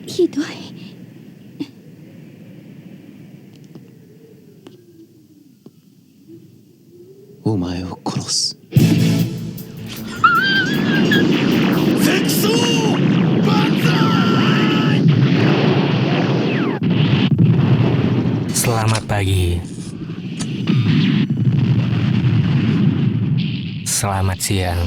ひどい。お前を殺す。Selamat pagi. Selamat siang.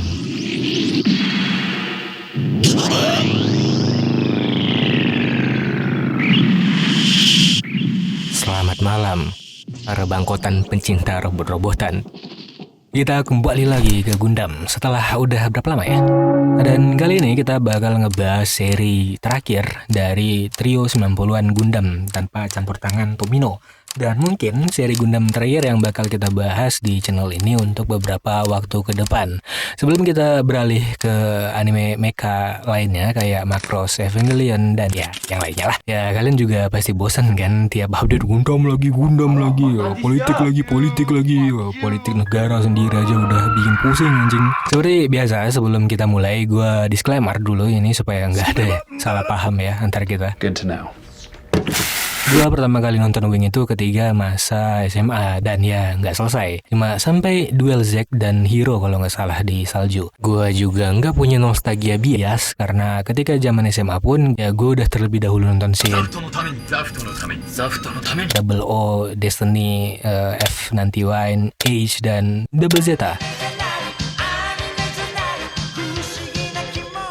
Selamat malam, para bangkotan pencinta robot-robotan. Kita kembali lagi ke Gundam setelah udah berapa lama ya? Dan kali ini kita bakal ngebahas seri terakhir dari trio 90-an Gundam tanpa campur tangan Tomino. Dan mungkin seri Gundam terakhir yang bakal kita bahas di channel ini untuk beberapa waktu ke depan. Sebelum kita beralih ke anime mecha lainnya kayak Macross Evangelion dan ya yang lainnya lah. Ya kalian juga pasti bosan kan tiap update Gundam lagi, ya, politik lagi, ya, politik negara sendiri aja udah bikin pusing anjing. Seperti biasa sebelum kita mulai gue disclaimer dulu ini supaya nggak ada salah paham ya antar kita. Good to know. Gua pertama kali nonton Wing itu ketika masa SMA dan ya nggak selesai. Cuma sampai duel Zack dan Hero kalau nggak salah di salju. Gua juga nggak punya nostalgia bias karena ketika zaman SMA pun ya gue udah terlebih dahulu nonton si Double O, Destiny, F91, Age dan Double Zeta.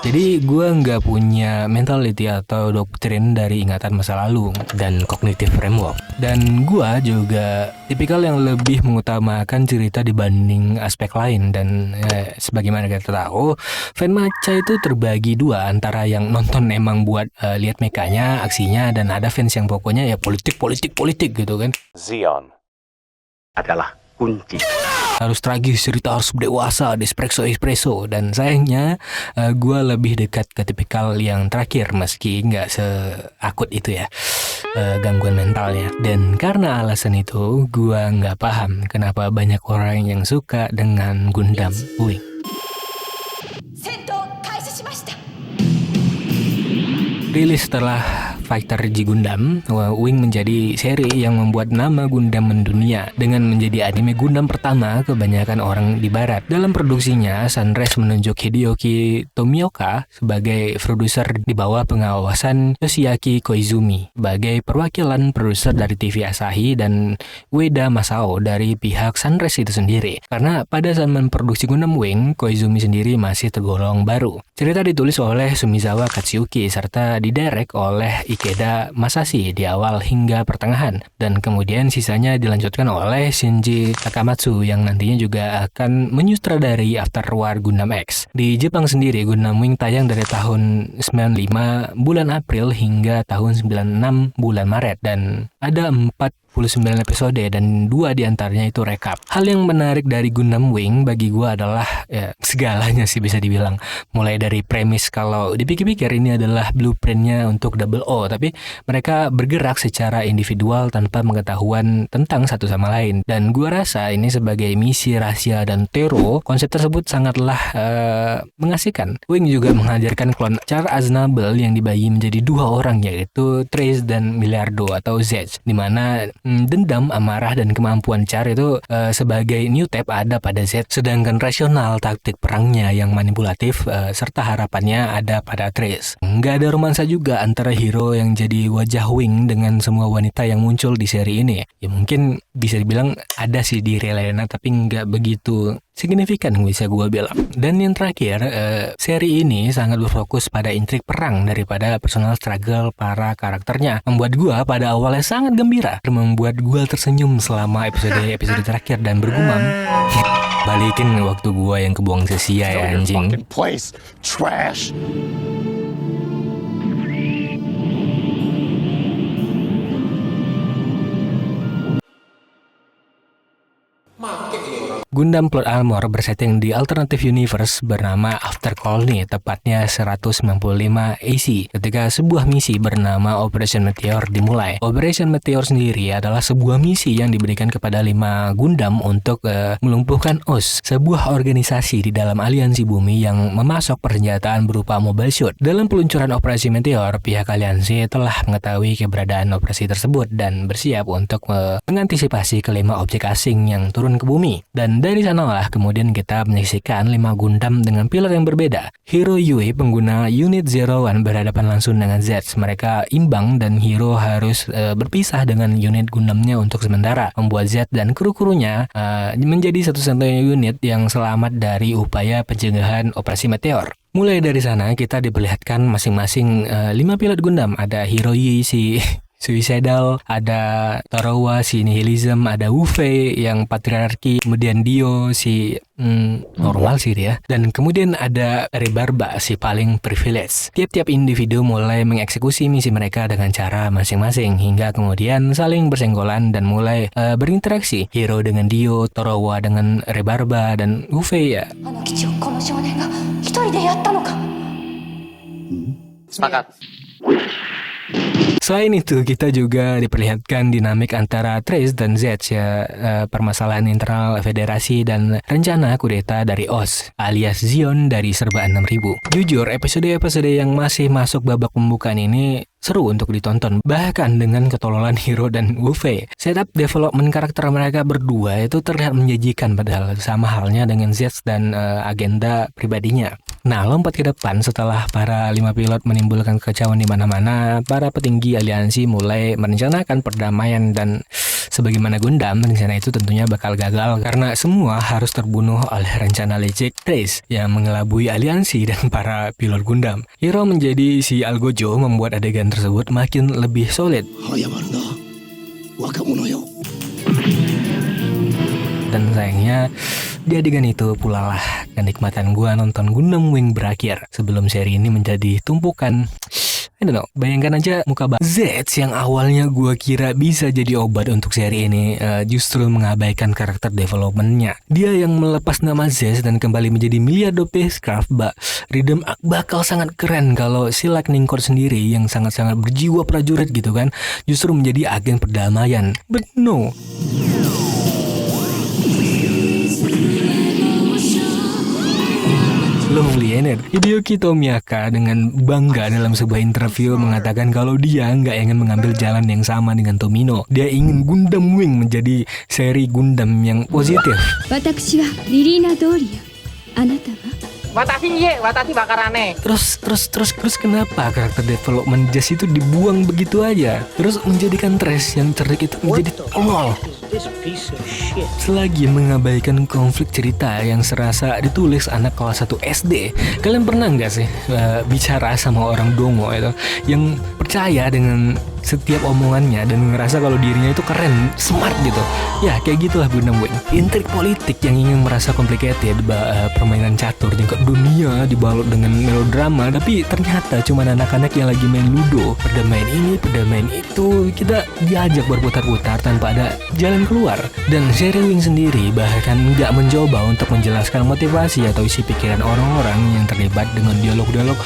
Jadi gue nggak punya mentality atau doktrin dari ingatan masa lalu dan cognitive framework. Dan gue juga tipikal yang lebih mengutamakan cerita dibanding aspek lain. Dan sebagaimana kita tahu, fan matcha itu terbagi dua, antara yang nonton emang buat lihat mekanya, aksinya, dan ada fans yang pokoknya ya politik gitu kan. Zeon adalah kunci. Harus tragis, cerita harus dewasa, espresso, dan sayangnya gue lebih dekat ke tipikal yang terakhir meski nggak seakut itu ya gangguan mentalnya. Dan karena alasan itu gue nggak paham kenapa banyak orang yang suka dengan Gundam Wing. Rilis setelah Fighter G Gundam, Wing menjadi seri yang membuat nama Gundam mendunia dengan menjadi anime Gundam pertama kebanyakan orang di barat. Dalam produksinya, Sunrise menunjuk Hideyuki Tomioka sebagai produser di bawah pengawasan Yoshiaki Koizumi sebagai perwakilan produser dari TV Asahi dan Ueda Masao dari pihak Sunrise itu sendiri. Karena pada saat memproduksi Gundam Wing, Koizumi sendiri masih tergolong baru. Cerita ditulis oleh Sumizawa Katsuyuki serta didirect oleh Ikeda Masashi di awal hingga pertengahan, dan kemudian sisanya dilanjutkan oleh Shinji Takamatsu yang nantinya juga akan menyutradari After War Gundam X. Di Jepang sendiri, Gundam Wing tayang dari tahun 95 bulan April hingga tahun 96 bulan Maret, dan ada 49 episode dan 2 diantaranya itu rekap. Hal yang menarik dari Gundam Wing bagi gue adalah ya, segalanya sih bisa dibilang. Mulai dari premis kalau dipikir-pikir ini adalah blueprintnya untuk Double O, tapi mereka bergerak secara individual tanpa pengetahuan tentang satu sama lain. Dan gue rasa ini sebagai misi rahasia dan Tero, konsep tersebut sangatlah mengasihkan. Wing juga mengajarkan klon Char Aznable yang dibagi menjadi dua orang, yaitu Trace dan Milliardo atau Z, dimana dendam, amarah, dan kemampuan Char itu sebagai new type ada pada Z, sedangkan rasional, taktik perangnya yang manipulatif, serta harapannya ada pada Trace. Nggak ada romansa juga antara hero yang jadi wajah Wing dengan semua wanita yang muncul di seri ini. Ya mungkin bisa dibilang ada sih di Relena, tapi nggak begitu signifikan bisa gue bilang. Dan yang terakhir, seri ini sangat berfokus pada intrik perang daripada personal struggle para karakternya. Membuat gue pada awalnya sangat gembira, membuat gue tersenyum selama episode terakhir dan bergumam, balikin waktu gue yang kebuang sia-sia ya anjing. Gundam Plot Armor bersetting di alternative universe bernama After Colony, tepatnya 195 AC, ketika sebuah misi bernama Operation Meteor dimulai. Operation Meteor sendiri adalah sebuah misi yang diberikan kepada 5 Gundam untuk melumpuhkan OS, sebuah organisasi di dalam aliansi bumi yang memasok persenjataan berupa mobile suit. Dalam peluncuran Operasi Meteor, pihak aliansi telah mengetahui keberadaan operasi tersebut dan bersiap untuk mengantisipasi kelima objek asing yang turun ke bumi. Dan dari sanalah kemudian kita menyaksikan 5 Gundam dengan pilar yang berbeda. Hero Yui, pengguna unit Zero One, berhadapan langsung dengan Z. Mereka imbang dan Hero harus berpisah dengan unit Gundamnya untuk sementara, membuat Z dan kru-krunya menjadi satu-satunya unit yang selamat dari upaya pencegahan Operasi Meteor. Mulai dari sana kita diperlihatkan masing-masing 5 pilot Gundam. Ada Hero Yui si Suicidal, ada Torowa si Nihilism, ada Wu-Fei yang patriarki, kemudian Dio si normal sih dia, dan kemudian ada Rebarba si paling privilege. Tiap-tiap individu mulai mengeksekusi misi mereka dengan cara masing-masing hingga kemudian saling bersenggolan dan mulai berinteraksi. Hero dengan Dio, Torowa dengan Rebarba, dan Wu-Fei ya. Sepakat. Selain itu, kita juga diperlihatkan dinamik antara Trace dan Z ya, permasalahan internal federasi dan rencana kudeta dari OS alias Zion dari Serba 6000. Jujur, episode-episode yang masih masuk babak pembukaan ini seru untuk ditonton, bahkan dengan ketololan Hero dan Wu-Fei. Setup development karakter mereka berdua itu terlihat menjanjikan, padahal sama halnya dengan Z dan agenda pribadinya. Nah, lompat ke depan setelah para 5 pilot menimbulkan kekacauan di mana-mana, para petinggi aliansi mulai merencanakan perdamaian dan sebagaimana Gundam, rencana itu tentunya bakal gagal karena semua harus terbunuh oleh rencana licik Trace yang mengelabui aliansi dan para pilot Gundam. Hero menjadi si Algojo membuat adegan tersebut makin lebih solid. Dan sayangnya di adegan itu pula lah kenikmatan gua nonton Gundam Wing berakhir sebelum seri ini menjadi tumpukan. I don't know, bayangkan aja muka Z yang awalnya gua kira bisa jadi obat untuk seri ini, justru mengabaikan karakter developmentnya. Dia yang melepas nama Z dan kembali menjadi Miliardo Spacecraft, Rhythm bakal sangat keren kalau si Lightning Core sendiri yang sangat-sangat berjiwa prajurit gitu kan, justru menjadi agen perdamaian. But no. Lovely Ener, Hideyuki Tomiyaka dengan bangga dalam sebuah interview mengatakan kalau dia nggak ingin mengambil jalan yang sama dengan Tomino. Dia ingin Gundam Wing menjadi seri Gundam yang positif. Watashi wa Lilina Doria. Anata wa? Watashi bakarane. Terus kenapa karakter development Jazz itu dibuang begitu aja? Terus menjadikan Trace yang cerdik itu menjadi tolol. Selagi mengabaikan konflik cerita yang serasa ditulis anak kelas 1 SD. Kalian pernah nggak sih bicara sama orang dongo itu yang percaya dengan setiap omongannya dan ngerasa kalau dirinya itu keren, smart gitu. Ya kayak gitulah Gundam Wing. Intrik politik yang ingin merasa complicated, permainan catur tingkat dunia dibalut dengan melodrama, tapi ternyata cuma anak-anak yang lagi main ludo, perdamaian ini, perdamaian itu, kita diajak berputar-putar tanpa ada jalan keluar. Dan seri Wing sendiri bahkan nggak mencoba untuk menjelaskan motivasi atau isi pikiran orang-orang yang terlibat dengan dialog-dialog.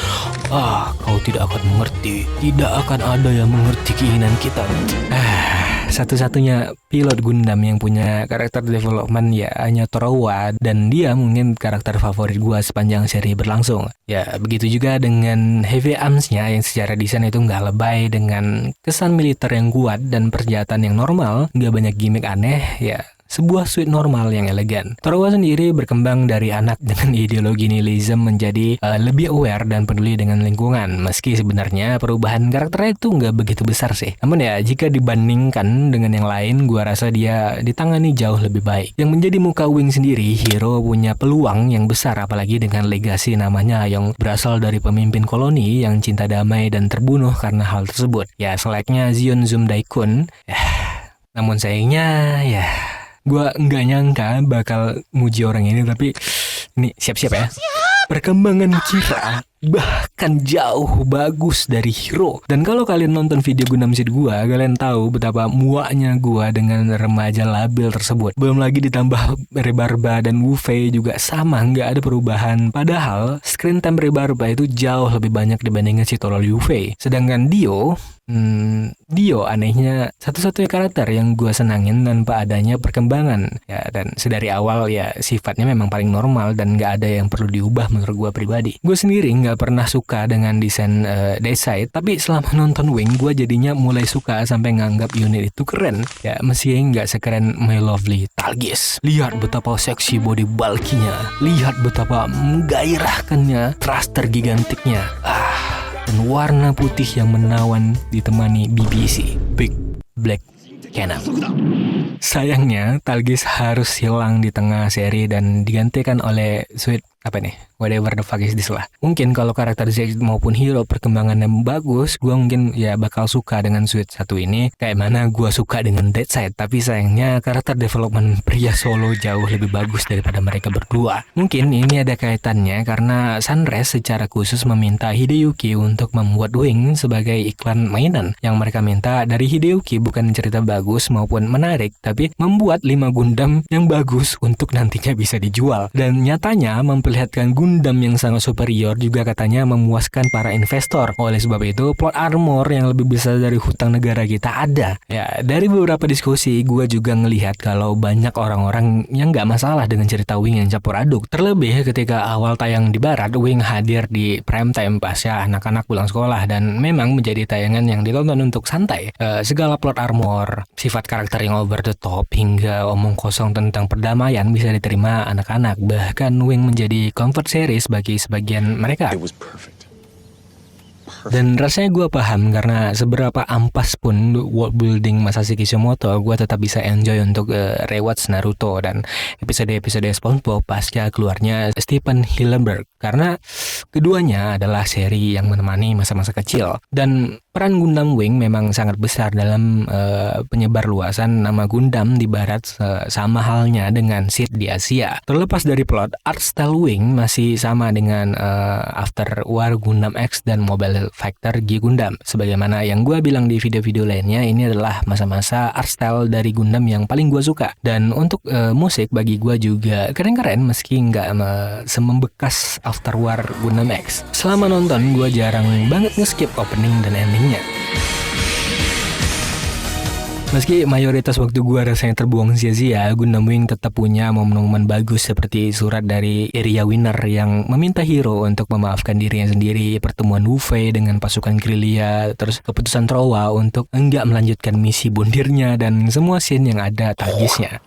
Kau tidak akan mengerti, tidak akan ada yang mengerti keinginan kita. Satu-satunya pilot Gundam yang punya karakter development ya hanya Torowa, dan dia mungkin karakter favorit gua sepanjang seri berlangsung. Ya begitu juga dengan Heavy Arms-nya yang secara desain itu nggak lebay dengan kesan militer yang kuat dan persenjataan yang normal, nggak banyak gimmick aneh, ya sebuah suite normal yang elegan. Torowa sendiri berkembang dari anak dengan ideologi nihilism menjadi lebih aware dan peduli dengan lingkungan. Meski sebenarnya perubahan karakternya itu nggak begitu besar sih. Namun ya jika dibandingkan dengan yang lain, gua rasa dia ditangani jauh lebih baik. Yang menjadi muka Wing sendiri, Hero punya peluang yang besar apalagi dengan legasi namanya yang berasal dari pemimpin koloni yang cinta damai dan terbunuh karena hal tersebut. Ya selayaknya Zion Zum Daikun. Namun sayangnya ya gua nggak nyangka bakal muji orang ini, tapi ini siap-siap ya. Perkembangan Kira bahkan jauh bagus dari Hero. Dan kalau kalian nonton video Gundam Seed gua, kalian tahu betapa muaknya gua dengan remaja labil tersebut. Belum lagi ditambah Rebarba dan Wu-Fei juga sama, nggak ada perubahan. Padahal screen time Rebarba itu jauh lebih banyak dibandingkan si tolol Wu-Fei. Sedangkan Dio anehnya satu-satunya karakter yang gue senangin tanpa adanya perkembangan ya, dan sedari awal ya sifatnya memang paling normal dan gak ada yang perlu diubah menurut gue pribadi. Gue sendiri gak pernah suka dengan desain Deicide, tapi selama nonton Wing gue jadinya mulai suka sampai nganggap unit itu keren ya, meski gak sekeren My Lovely Talgis. Lihat betapa seksi body bulky-nya, lihat betapa menggairahkannya thruster gigantiknya, dan warna putih yang menawan ditemani BBC Big Black Cannon. Sayangnya Talgis harus hilang di tengah seri dan digantikan oleh Sweet whatever the fuck is this lah. Mungkin kalau karakter Z maupun Hero perkembangannya bagus, gue mungkin ya bakal suka dengan Sweet satu ini kayak mana gue suka dengan Deicide. Tapi sayangnya karakter development pria solo jauh lebih bagus daripada mereka berdua. Mungkin ini ada kaitannya karena Sunrise secara khusus meminta Hideyuki untuk membuat Wing sebagai iklan mainan. Yang mereka minta dari Hideyuki bukan cerita bagus maupun menarik, tapi membuat 5 Gundam yang bagus untuk nantinya bisa dijual. Dan nyatanya memperlihatkan Gundam yang sangat superior juga katanya memuaskan para investor. Oleh sebab itu plot armor yang lebih besar dari hutang negara kita ada. Ya, dari beberapa diskusi gue juga ngelihat kalau banyak orang-orang yang gak masalah dengan cerita Wing yang campur aduk. Terlebih ketika awal tayang di barat, Wing hadir di prime time pasca anak-anak pulang sekolah dan memang menjadi tayangan yang ditonton untuk santai. Segala plot armor, sifat karakter yang over the top hingga omong kosong tentang perdamaian bisa diterima anak-anak. Bahkan Wing menjadi comfort series bagi sebagian mereka. Dan rasanya gue paham karena seberapa ampas pun world building Masashi Kishimoto, gue tetap bisa enjoy untuk rewatch Naruto dan episode-episode SpongeBob pasca keluarnya Stephen Hillenburg, karena keduanya adalah seri yang menemani masa-masa kecil. Dan peran Gundam Wing memang sangat besar dalam penyebar luasan nama Gundam di barat, sama halnya dengan Seed di Asia. Terlepas dari plot, art style Wing masih sama dengan After War Gundam X dan Mobile Fighter G Gundam. Sebagaimana yang gue bilang di video-video lainnya, ini adalah masa-masa art style dari Gundam yang paling gue suka. Dan untuk musik bagi gue juga keren-keren meski nggak semembekas After War Gundam X. Selama nonton gue jarang banget nge-skip opening dan endingnya. Meski mayoritas waktu gua rasanya terbuang sia-sia, Gundam Wing tetap punya momen-momen bagus seperti surat dari Area Winner yang meminta Hero untuk memaafkan dirinya sendiri, pertemuan Wu-Fei dengan pasukan Krylia, terus keputusan Trowa untuk enggak melanjutkan misi bundirnya, dan semua scene yang ada Talgisnya.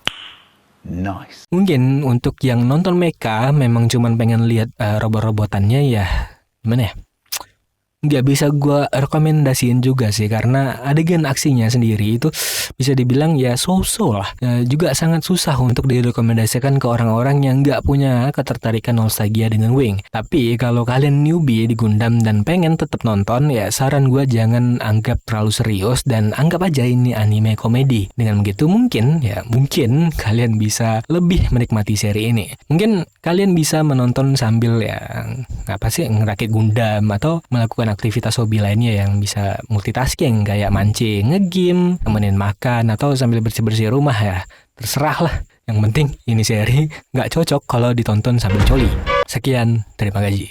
Nice. Mungkin untuk yang nonton mecha memang cuman pengen lihat robot-robotannya ya gimana ya? Nggak bisa gue rekomendasiin juga sih, karena adegan aksinya sendiri itu bisa dibilang ya so-so lah. Juga sangat susah untuk direkomendasikan ke orang-orang yang nggak punya ketertarikan nostalgia dengan Wing. Tapi kalau kalian newbie di Gundam dan pengen tetap nonton, ya saran gue jangan anggap terlalu serius dan anggap aja ini anime komedi. Dengan begitu mungkin kalian bisa lebih menikmati seri ini. Mungkin kalian bisa menonton sambil ngerakit Gundam atau melakukan aktivitas hobi lainnya yang bisa multitasking kayak mancing, nge-game, temenin makan, atau sambil bersih-bersih rumah ya. Terserah lah. Yang penting ini seri nggak cocok kalau ditonton sambil coli. Sekian, terima kasih.